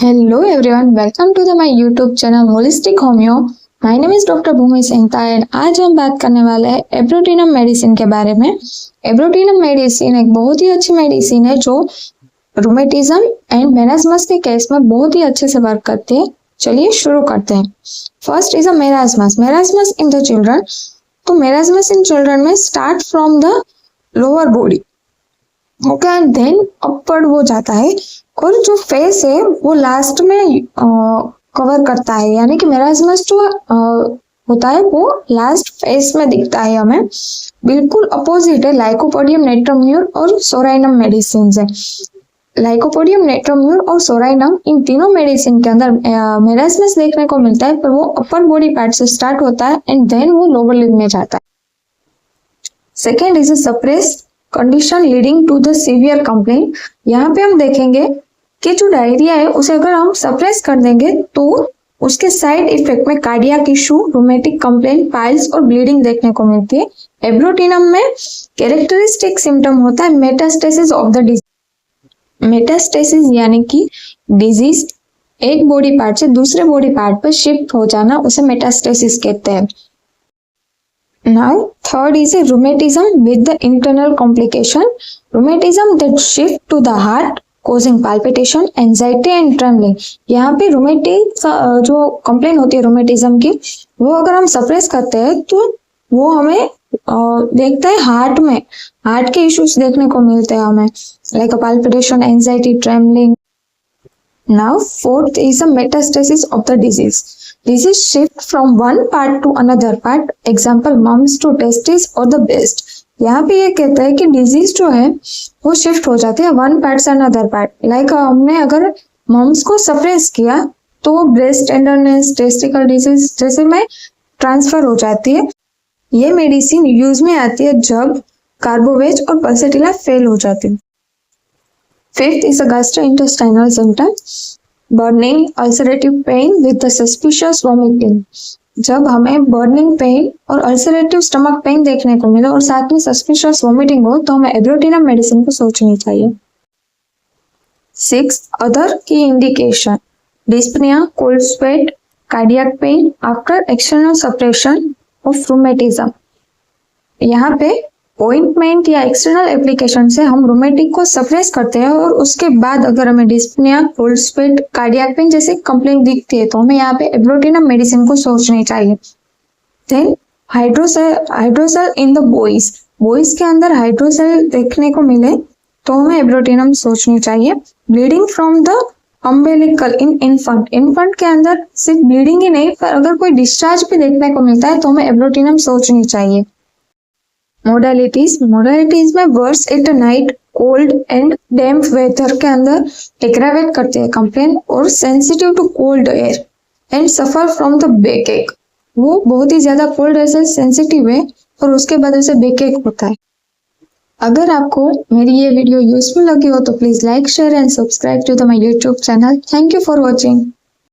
Hello everyone, welcome to my YouTube channel Holistic Homeo. My name is Dr. Bhumi Senta and आज हम बात करने वाले हैं एब्रोटिनम मेडिसिन के बारे में। एब्रोटिनम मेडिसिन एक बहुत ही अच्छी मेडिसिन है जो रूमेटिज्म एंड मेरास्मस के केस में बहुत ही अच्छे से वर्क करती है। चलिए शुरू करते हैं। First is a marasmus in the children. तो मेरास्मस इन चिल्ड्रन में start from the lower body, okay, and then upward वो जाता है और जो फेस है वो लास्ट में कवर करता है, यानी कि मेरास्मस जो होता है वो लास्ट फेस में दिखता है हमें। बिल्कुल अपोजिट है लाइकोपोडियम, नेट्रोम्यूर और सोराइनम मेडिसिन है। लाइकोपोडियम, नेट्रोम्यूर और सोराइनम, इन तीनों मेडिसिन के अंदर मेरास्मस देखने को मिलता है, पर वो अपर बॉडी पार्ट से स्टार्ट होता है एंड देन वो लोअर लिम्ब में जाता है। Second is suppressed condition leading to the severe complaint. यहाँ पे हम देखेंगे कि जो डायरिया है उसे अगर हम सप्रेस कर देंगे तो उसके साइड इफेक्ट में cardiac issue, rheumatic complaint, piles और ब्लीडिंग देखने को मिलती है। एब्रोटिनम में कैरेक्टरिस्टिक सिम्टम होता है metastasis of the disease. Metastasis यानी कि डिजीज एक बॉडी पार्ट से दूसरे बॉडी पार्ट पर शिफ्ट हो जाना, उसे मेटास्टेसिस कहते हैं। Now, third is a rheumatism with the internal complication. Rheumatism that shift to the heart, causing palpitation, anxiety and trembling. यहाँ पे रूमेटिक जो कंप्लेन होती है रूमेटिज्म की, वो अगर हम सप्रेस करते हैं तो वो हमें देखता है हार्ट के इश्यूज देखने को मिलते हैं हमें, like palpitation, anxiety, trembling. Now, fourth is a metastasis of the disease. Disease shift from one part to another part. Example, mumps to testis or the breast. यहाँ पे ये कहता है कि डिजीज जो है वो शिफ्ट हो जाती है वन पार्ट से अनदर पार्ट। लाइक हमने अगर मम्स को सप्रेस किया तो ब्रेस्ट टेंडरनेस, टेस्टिकल डिजीज जैसे में ट्रांसफर हो जाती है। ये मेडिसिन यूज में आती है जब कार्बोवेज और पल्सेटिला फेल हो जाती है। Fifth is a gastrointestinal symptom, burning, ulcerative pain with the suspicious vomiting. जब हमें बर्निंग पेन और अल्सरेटिव स्टमक पेन देखने को मिले और साथ में सस्पिशियस वोमिटिंग हो तो हमें एब्रोटिनम मेडिसिन को सोचनी चाहिए। 6. अदर की indication, dyspnoea, cold sweat, cardiac pen after external suppression of rheumatism. यहाँ पे ऑइंटमेंट या एक्सटर्नल एप्लीकेशन से हम रूमेटिक को सप्रेस करते हैं और उसके बाद अगर हमें dyspnoea, cold sweat, cardiac pain जैसे कंप्लेंट दिखती है तो हमें यहाँ पे एब्रोटिनम मेडिसिन को सोचनी चाहिए। Then hydrocele in the boys के अंदर हाइड्रोसेल देखने को मिले तो हमें एब्रोटिनम सोचनी चाहिए। Bleeding from the umbilical in infant के अंदर सिर्फ ब्लीडिंग ही नहीं, पर अगर कोई डिस्चार्ज भी देखने को मिलता है तो हमें एब्रोटिनम सोचनी चाहिए। मोडालिटीज में worse at night, cold and damp weather के अंदर एग्रावेट करते हैं कंप्लेन, और sensitive to cold air and suffer from the backache. वो बहुत ही ज्यादा कोल्ड एयर से सेंसिटिव है और उसके बाद उसे बैकएक होता है। अगर आपको मेरी ये वीडियो यूजफुल लगी हो तो please like, share and subscribe to my YouTube channel. Thank you for watching.